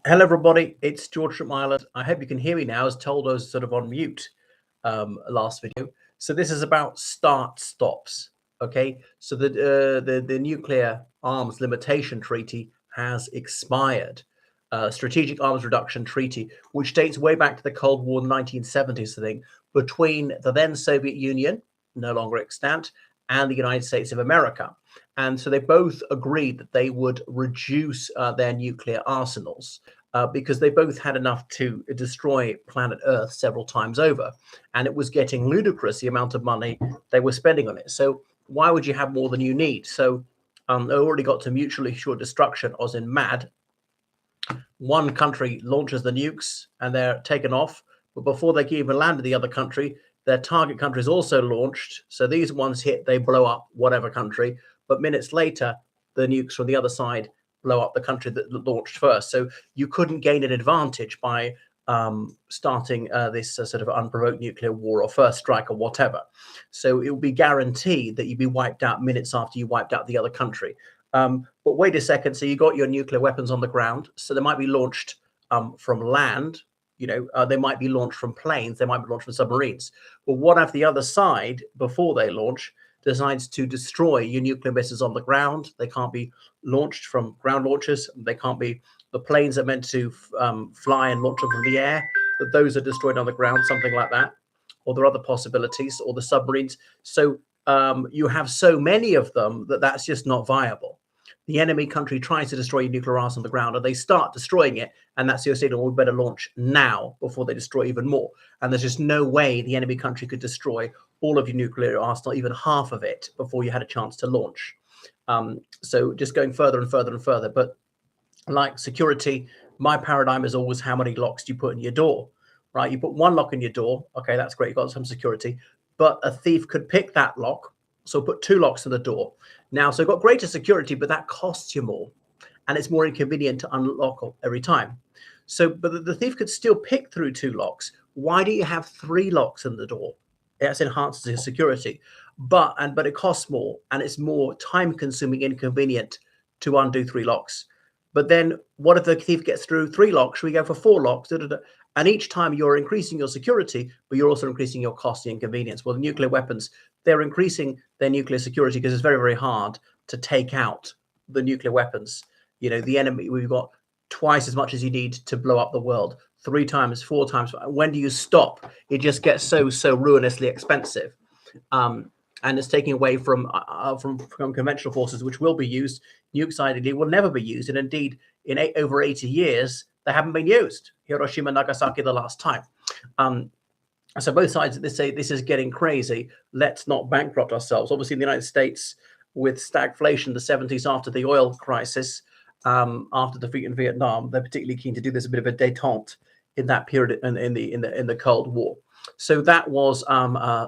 Hello, everybody. It's George from Ireland. I hope you can hear me now, as told I was sort of on mute last video. So this is about start stops. Okay, so the nuclear arms limitation treaty has expired. Strategic Arms Reduction Treaty, which dates way back to the Cold War 1970s, I think, between the then Soviet Union, no longer extant, and the United States of America. And so they both agreed that they would reduce their nuclear arsenals because they both had enough to destroy planet Earth several times over. And it was getting ludicrous, the amount of money they were spending on it. So why would you have more than you need? So they already got to mutually assured destruction, as in MAD. One country launches the nukes and they're taken off. But before they can even land in the other country, their target country is also launched. So these ones hit, they blow up whatever country. But minutes later, the nukes from the other side blow up the country that launched first. So you couldn't gain an advantage by starting this sort of unprovoked nuclear war or first strike or whatever. So it will be guaranteed that you'd be wiped out minutes after you wiped out the other country. But wait a second. So you got your nuclear weapons on the ground. So they might be launched from land. They might be launched from planes. They might be launched from submarines. But what if the other side, before they launch, decides to destroy your nuclear missiles on the ground? They can't be launched from ground launchers. They can't be the planes that are meant to fly and launch them from the air. But those are destroyed on the ground, something like that. Or there are other possibilities, or the submarines. So you have so many of them that that's just not viable. The enemy country tries to destroy your nuclear arsenal on the ground, and they start destroying it, and that's your signal. We better launch now before they destroy even more. And there's just no way the enemy country could destroy all of your nuclear arsenal, even half of it, before you had a chance to launch. So just going further and further and further. But like security, my paradigm is always how many locks do you put in your door, right? You put one lock in your door. Okay, that's great. You've got some security. But a thief could pick that lock. So put two locks in the door. Now, so you've got greater security, but that costs you more. And it's more inconvenient to unlock every time. So, but the thief could still pick through two locks. Why do you have three locks in the door? That's enhances your security. But it costs more, and it's more time-consuming, inconvenient to undo three locks. But then what if the thief gets through three locks? Should we go for four locks? And each time you're increasing your security, but you're also increasing your cost and inconvenience. Well, the nuclear weapons, they're increasing their nuclear security because it's very, very hard to take out the nuclear weapons. The enemy, we've got twice as much as you need to blow up the world, 3 times, 4 times. When do you stop? It just gets so ruinously expensive. And it's taking away from conventional forces, which will be used. Nukes ideally will never be used. And indeed, in over 80 years, they haven't been used. Hiroshima, Nagasaki, the last time. So both sides, they say this is getting crazy. Let's not bankrupt ourselves. Obviously, in the United States, with stagflation, the 70s after the oil crisis, after defeat in Vietnam, they're particularly keen to do this a bit of a détente in that period in the Cold War. So that was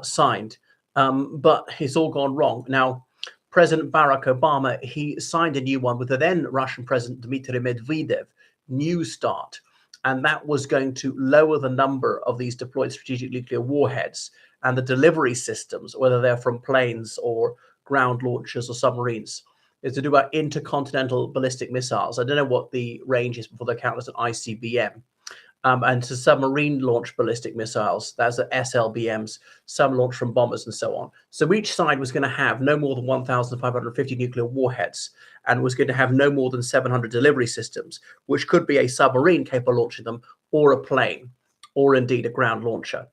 signed, but it's all gone wrong. Now, President Barack Obama, he signed a new one with the then Russian President Dmitry Medvedev, New START. And that was going to lower the number of these deployed strategic nuclear warheads and the delivery systems, whether they're from planes or ground launchers or submarines. It's to do about intercontinental ballistic missiles. I don't know what the range is before they count as an ICBM. And to submarine launch ballistic missiles, that's the SLBMs, some launched from bombers and so on. So each side was going to have no more than 1,550 nuclear warheads and was going to have no more than 700 delivery systems, which could be a submarine capable of launching them, or a plane, or indeed a ground launcher.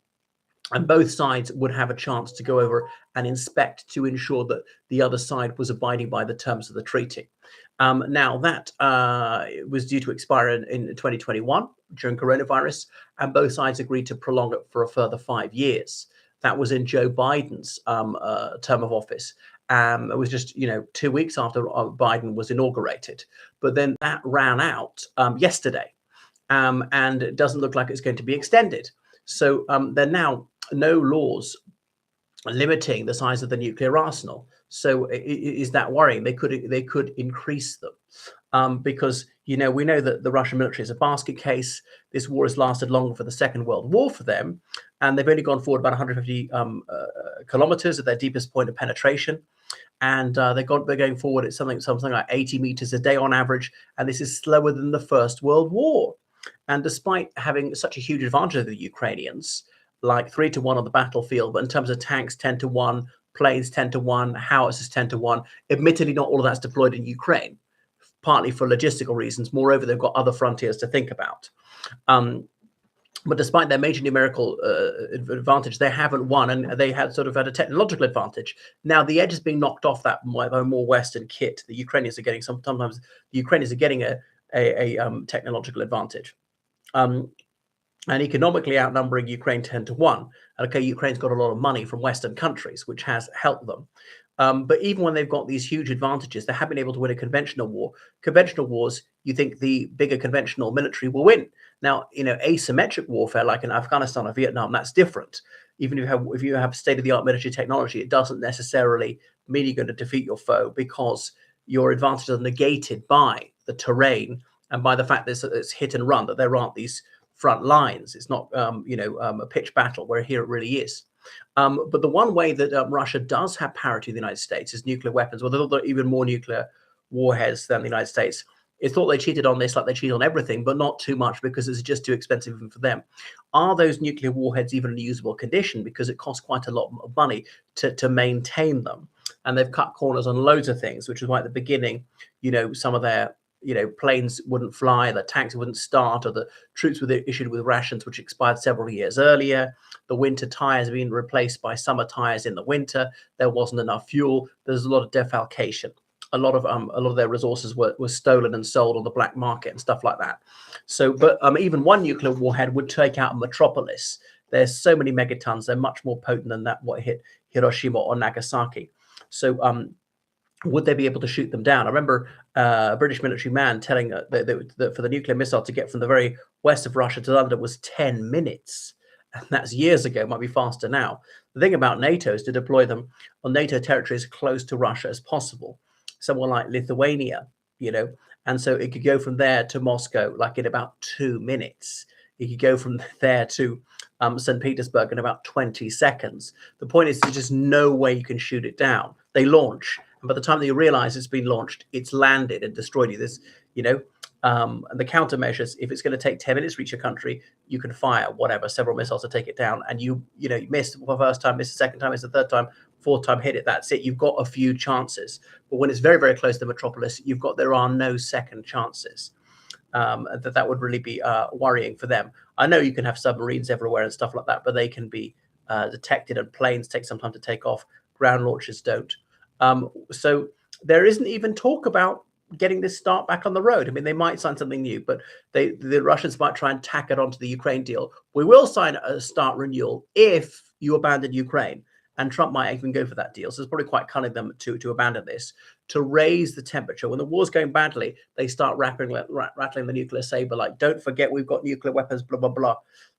And both sides would have a chance to go over and inspect to ensure that the other side was abiding by the terms of the treaty. Now, that was due to expire in 2021 during coronavirus, and both sides agreed to prolong it for a further 5 years. That was in Joe Biden's term of office. It was just, 2 weeks after Biden was inaugurated. But then that ran out yesterday, and it doesn't look like it's going to be extended. So there are now no laws limiting the size of the nuclear arsenal. So is that worrying? They could increase them, because we know that the Russian military is a basket case. This war has lasted longer for the Second World War for them, and they've only gone forward about 150 kilometers at their deepest point of penetration. And they're going forward at something like 80 meters a day on average, and this is slower than the First World War. And despite having such a huge advantage of the Ukrainians, like 3-1 on the battlefield, but in terms of tanks, 10-1, planes 10-1, howitzers 10-1. Admittedly, not all of that's deployed in Ukraine, partly for logistical reasons. Moreover, they've got other frontiers to think about. But despite their major numerical advantage, they haven't won, and they had sort of had a technological advantage. Now the edge is being knocked off that by more Western kit. The Ukrainians are getting sometimes the Ukrainians are getting a technological advantage, and economically outnumbering Ukraine 10-1. Okay, Ukraine's got a lot of money from Western countries, which has helped them. But even when they've got these huge advantages, they haven't been able to win a conventional war. Conventional wars, you think the bigger conventional military will win. Now, asymmetric warfare like in Afghanistan or Vietnam, that's different. Even if you have state-of-the-art military technology, it doesn't necessarily mean you're going to defeat your foe, because your advantages are negated by the terrain and by the fact that it's hit and run, that there aren't these front lines. It's not a pitched battle, where here it really is. But the one way that Russia does have parity with the United States is nuclear weapons. Well, they've got even more nuclear warheads than the United States. It's thought they cheated on this like they cheat on everything, but not too much, because it's just too expensive even for them. Are those nuclear warheads even in a usable condition? Because it costs quite a lot of money to maintain them. And they've cut corners on loads of things, which is why at the beginning, some of their planes wouldn't fly, the tanks wouldn't start, or the troops were issued with rations which expired several years earlier. The winter tires being replaced by summer tires in the winter. There wasn't enough fuel. There's a lot of defalcation. A lot of their resources were stolen and sold on the black market and stuff like that. So, but even one nuclear warhead would take out a metropolis. There's so many megatons. They're much more potent than what hit Hiroshima or Nagasaki. So, would they be able to shoot them down? I remember a British military man telling that for the nuclear missile to get from the very west of Russia to London was 10 minutes. And that's years ago. It might be faster now. The thing about NATO is to deploy them on NATO territory as close to Russia as possible. Somewhere like Lithuania, and so it could go from there to Moscow like in about 2 minutes. You could go from there to St. Petersburg in about 20 seconds. The point is, there's just no way you can shoot it down. They launch, and by the time that you realize it's been launched, it's landed and destroyed you. And the countermeasures, if it's going to take 10 minutes to reach a country, you can fire several missiles to take it down, and you miss the first time, miss the second time, miss the third time, fourth time, hit it. That's it. You've got a few chances. But when it's very, very close to the metropolis, there are no second chances. That would really be worrying for them. I know you can have submarines everywhere and stuff like that, but they can be detected, and planes take some time to take off. Ground launchers don't. So there isn't even talk about getting this start back on the road. I mean, they might sign something new, but the Russians might try and tack it onto the Ukraine deal. We will sign a start renewal if you abandon Ukraine. And Trump might even go for that deal. So it's probably quite cunning them to abandon this, to raise the temperature. When the war's going badly, they start rattling the nuclear saber, like, don't forget we've got nuclear weapons, blah, blah, blah.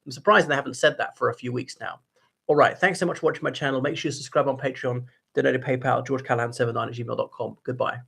I'm surprised they haven't said that for a few weeks now. All right. Thanks so much for watching my channel. Make sure you subscribe on Patreon, donate to PayPal, georgecallahan79@gmail.com. Goodbye.